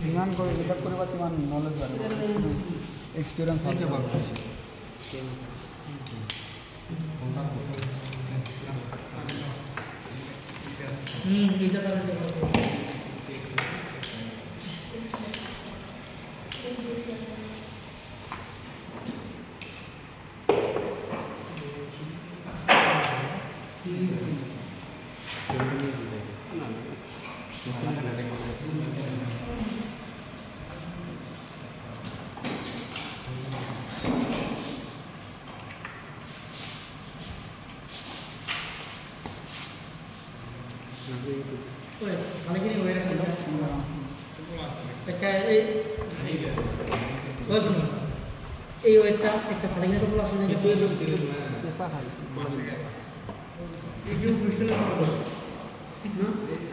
যিমান কৰি এইবিলাক কৰিবা তিমান নলেজ বাঢ়িব এক্সপিৰিয়েঞ্চ ভালকৈ পাব এই ওয়েটটা একটা ফালিংয়ের উপর আসলে এটা তো পেশা খাই এই যে ফ্রিশন ঠিক না ঠিক আছে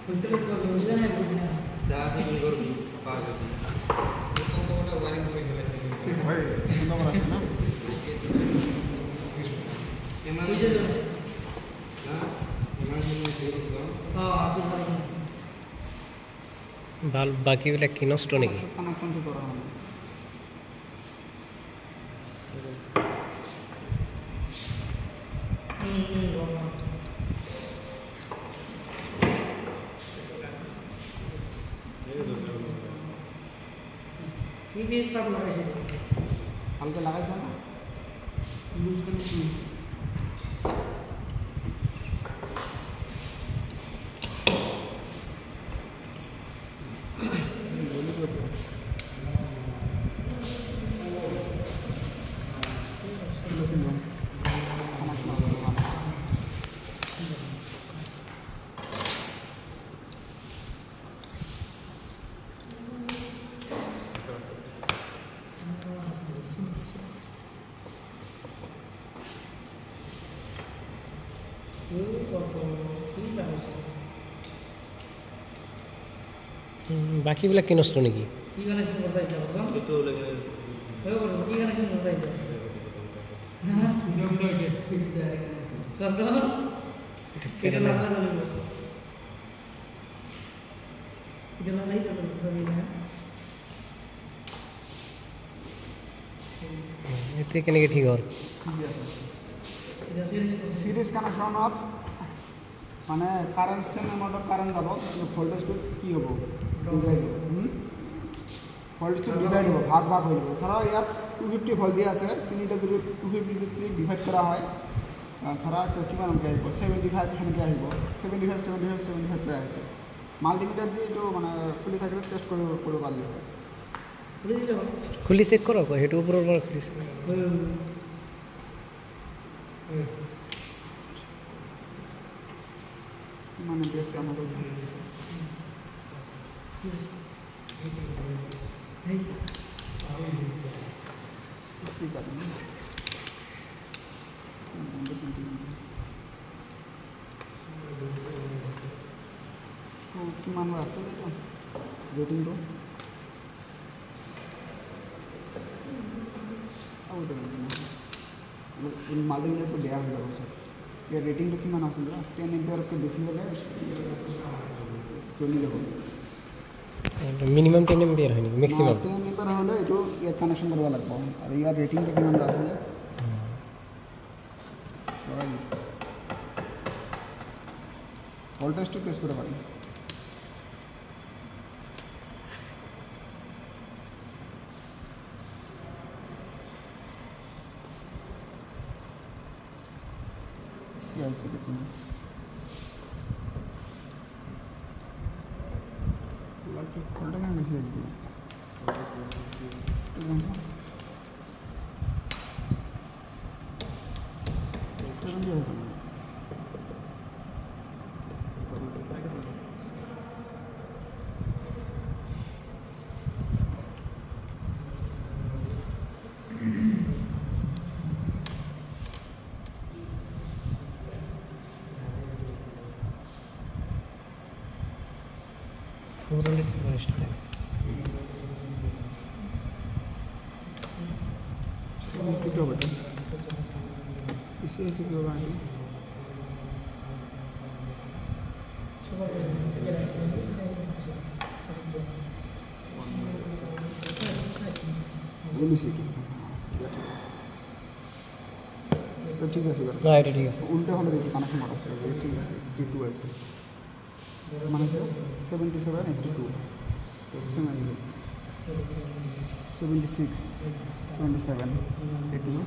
বুঝতে পারছো বুঝলে না বুঝলে না যা তুমি করবি পাওয়া যাবে কতটা ওয়ারিং করে ফেলেছে ভাই সুন্দর আছে না এমআর বুঝে তো না এমআর জন্য সেভ দাও হ্যাঁ আসল ভাল বাকিবিলাক কি নষ্ট নেকি কানেকশন ঠিক করা হবে কি বেশ পাপ লাগাইছে হালকা লাগাইছে না লুজ করে বাকীবিলাক কি নষ্ট নেকি কি গানে বসাই যাও একটু লাগে কি গানে বসাই যাও হ্যাঁ নিয়ম রয়েছে কন্ট্রোল এটা লাগা যাবে এটা লাগাই যাবে সবই না এতে কেনেকৈ ঠিক হ'ল ঠিক আছে এটা সিরিজ কানেকশনত মানে current same amount of current যাব কিন্তু ভোল্টেজটো কি হ'ব ডিভাইড হ'ব ভোল্টেজটো ডিভাইড হ'ব ভাগ ভাগ হৈ যাব ধৰা ইয়াত 250 ভোল্ট দিয়া আছে তিনিটা যদি 250 ডিভাইড কৰা হয় ধৰা কিমান অংক আহিব 75 সেনেকৈ আহিব 75 75 75 কৰি আহিছে মাল্টিমিটাৰ দি এইটো মানে খুলি থাকিলে টেষ্ট কৰিব পাৰিলে হয় খুলি দিলে খুলি চেক কৰক সেইটো ওপৰৰ পৰা খুলিছে মানে বেক কামত এই इसी का तो किमान আছে রেটিংটো মাল্টিমিটাৰটো বেয়া হৈ যাব সব ইয়াৰ ৰেটিংটো কিমান আছিল 10 এম্পিয়াৰতকৈ বেছি হ'লে চলি যাব মিনিমাম 10 এম্পিয়াৰ হয় নেকি মেক্সিমাম 10 এম্পিয়াৰ হ'লে এইটো ইয়াত কানেকশ্যন কৰিব লাগিব আৰু ইয়াৰ ৰেটিংটো কিমান আছিলে ভোল্টেজটো প্ৰেছ কৰিব পাৰিম CIC कितना बाकी खोलने का मैसेज दिया क्यों बेटा इसे ऐसे क्यों बांधी छोटा বলিছি তো ঠিক আছে না এটা ঠিক আছে উল্টো হলে দেখি কানেকশন আছে ঠিক আছে 82 আছে মানে 77 82 76 77 82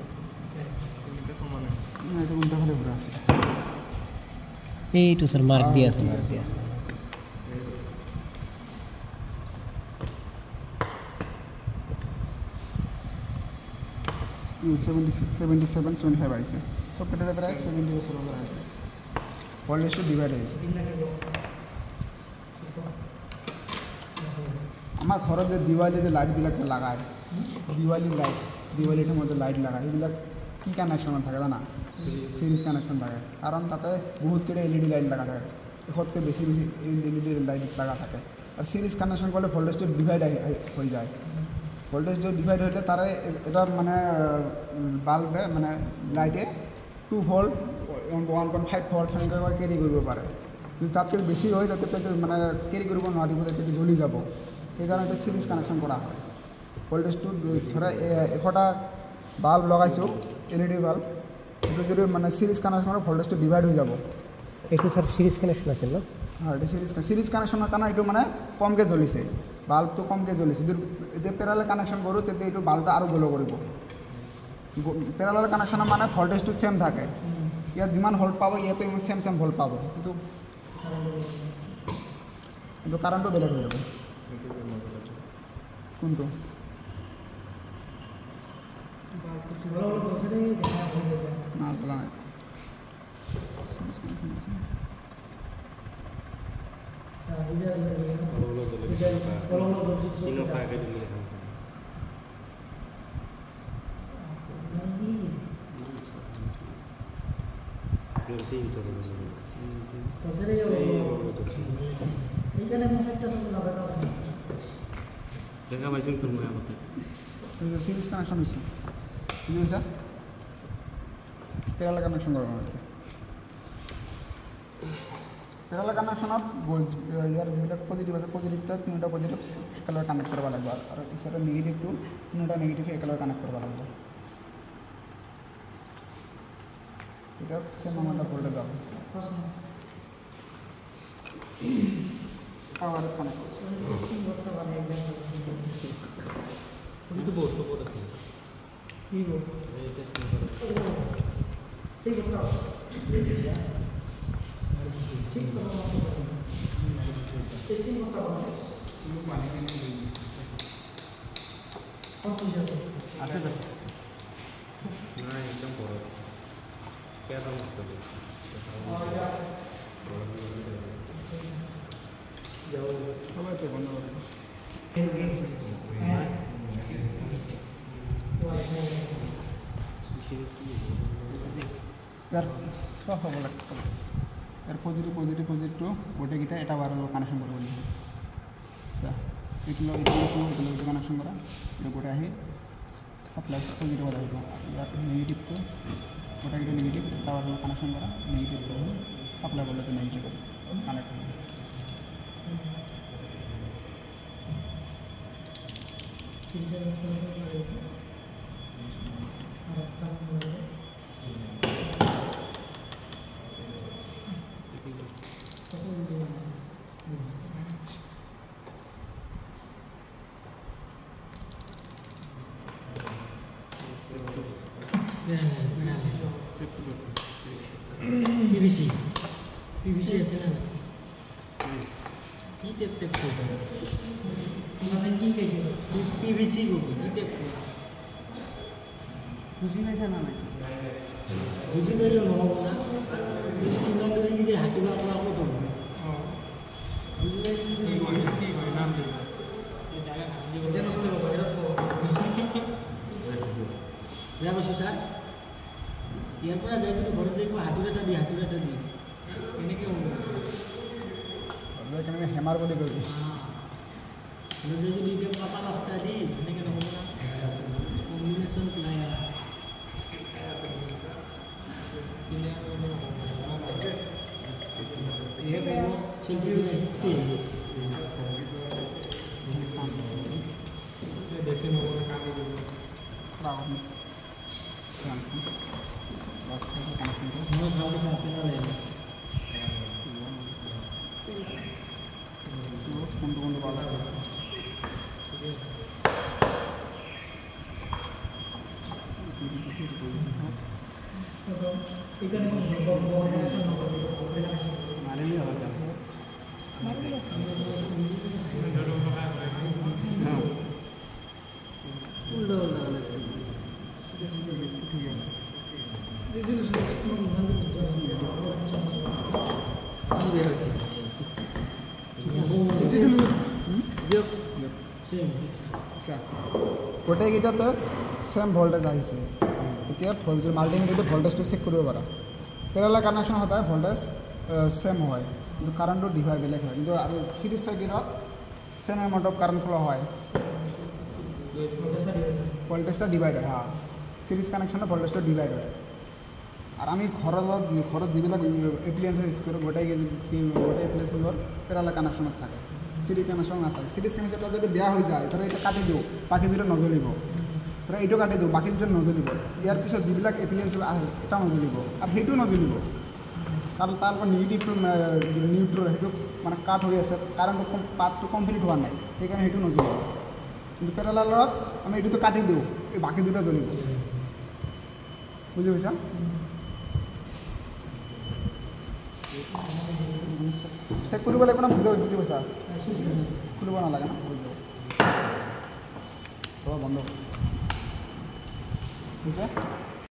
না এটা উল্টো হলে ঘুরে আছে এইটু স্যার মার্ক দিয়ে আছে মার্ক দিয়ে আছে 77 75 আছে সব কেটে প্রায় 70 বছর ওপর আছে ভোল্টেজ ডিভাইড হয়েছে আমার ঘরে যে দিওয়ালিতে লাইটবিলাক যে লাগায় দিওয়ালিটার মধ্যে লাইট লাগায় এইবিলাক কি কানেকশন থাকে জানা সিরিজ কানেকশন থাকে কারণ তাতে বহুত কেটে এলইডি লাইট লাগা থাকে এখতকৈ বেছি এলইডি লাইট লাগা থাকে আর সিরিজ কানেকশন করলে ভোল্টেজটা ডিভাইড হয়ে যায় ভোল্টেজটা ডিভাইড হলে তারা এটা মানে বাল্বে মানে লাইটে 2 ভোল্ট 1.5 ভোল্ট সেনেকৈ কেৰি কৰিব পাৰে যদি তাতকৈ বেছি হয় যাতে মানে কেৰি কৰিব নোৱাৰিব যাতে জ্বলি যাব সেইকাৰণে এটা সিৰিজ কানেকশন কৰা হয় ভোল্টেজটো ধৰা 100টা বাল্ব লগাইছোঁ এলইডি বাল্ব এইটো যদি মানে সিৰিজ কানেকশন কৰে ভোল্টেজটো ডিভাইড হৈ যাব এইটো স্যাৰ সিৰিজ কানেকশন আছে না হ্যাঁ এটা সিৰিজ কানেকশনেৰ কাৰণে এইটো মানে কমকৈ জ্বলিছে বাল্বটো কমকৈ জ্বলিছে যদি এতিয়া পেৰালেল কানেকশ্যন কৰোঁ তেতিয়া এইটো বাল্বটো আৰু গ্লো কৰিব পেৰালেল কানেকশ্যনৰ মানে ভল্টেজটো সেম থাকে ইয়াত যিমান ভল্ট পাব ইয়াতো ইমান সেম ভল্ট পাব কিন্তু কাৰেণ্টটো বেলেগ হৈ যাব কোনটো না বলা নাই দেখা পাইছিল তো মই আগতে সিরিজ কানেকশন হয়েছে বুঝি হয়েছে পেরালেল কানেকশন করবো পেরালেল কানেকশনত ইয়ার যিবিলাক পজিটিভ আছে পজিটিভটা তিনিটা পজিটিভ একেলগে কানেক্ট কৰিব লাগিব আৰু ইচাইডৰ নিগেটিভটো তিনিটা নিগেটিভ একেলগে কানেক্ট কৰিব লাগিব তেতিয়া সেম আমাৰটা ভোল্টেজ যাব পাৱাৰত কানেক্ট কিন্তু বহুত বহুত আছে কি গো এই টেস্টিং করে ঠিক কথা টেস্টিং করতে হবে আছে তো না একদম বড় কেমন হবে সবাই তো বন্ধ করে ইয়াৰ সব হ'ব লাগিব ইয়াৰ পজিটিভটো গোটেইকেইটা এটা ৱাৰৰ কানেকশ্যন কৰিব লাগিব আচ্ছা এইটো কানেকশ্যন কৰা এইটো গোটেই আহি সাপ্লাই পজিটিভত আহিব ইয়াত নেগেটিভটো গোটেইকেইটা নেগেটিভ এটা ৱাৰৰ কানেকশ্যন কৰা নেগেটিভটো সাপ্লাই কৰিলে নেগেটিভ কানেক্ট হ'ব PVC আছে না কি টেপ করতে মানে কি কেছে PVC গো কি টেপ বুঝি না জানা নাকি বুঝি না যে নহব না স্টুডেন্ট ধরে নিজে হাতিবা আপনার কত বুঝি না কি কই নাম দিই এই জায়গা হাতি বলে না শুনে বাবা এরা দেখো স্যার ইয়ার পরে যাই যদি ঘরে যাইবো হাতুড়াটা দি এনেকে এখানে হেমার বলে করবি যদি এটা পাতা রাস্তা দিই এনেকে নহব না কম্বিনেশন নাই না ये Sí. বেশি নেবো না কাটি দেবো No crowd sa atin na rin. কোনটা কোনটা ভালো আছে Ikaw naman sa মারিলি হবে না আচ্ছা গোটেই কেইটাতে সেম ভোল্টেজ আহিছে এতিয়া ভোল্টেজ মাল্টিমিটাৰটো ভোল্টেজটো চেক কৰিব পাৰা পেৰালাল কানেকশ্যন সদায় ভোল্টেজ সেম হয় কিন্তু কাৰেণ্টটো ডিভাইড বেলেগ হয় কিন্তু আৰু সিৰিজ সাৰ্কিটত same amount of current flow হয় ভোল্টেজটা ডিভাইড হয় হ্যাঁ সিৰিজ কানেকশনে ভোল্টেজটা ডিভাইড হয় আৰ আমি ঘৰত যিবিলাক এপ্লিয়েন্স ইউজ কৰোঁ গোটেই এপ্লিয়েন্সৰ পেৰালাল কানেকশ্যনত থাকে সিৰিজ কানেকশ্যন নাথাকে সিৰিজ কানেকশ্যনটা যদি বেয়া হৈ যায় ধৰা এটা কাটি দিওঁ বাকী দুটা নজ্বলিব ধৰা এইটো কাটি দিওঁ বাকী দুটা নজ্বলিব ইয়াৰ পিছত যিবিলাক এপ্লিয়েন্স আহে এটা নজ্বলিব আৰু সেইটো নজ্বলিব কাৰণ তাৰ পৰা নিগেটিভটো নিউট্ৰেল সেইটো মানে কাট হৈ আছে কাৰেণ্টটো পাথটো কমপ্লিট হোৱা নাই সেইকাৰণে সেইটো নজ্বলিব কিন্তু পেৰালালত আমি এইটোতো কাটি দিওঁ এই বাকী দুটা জ্বলিব বুজি পাইছা চেক কৰিব লাগিব না বুজি পাইছা খুলিব নালাগে না হৈ যাব বন্ধ হৈছে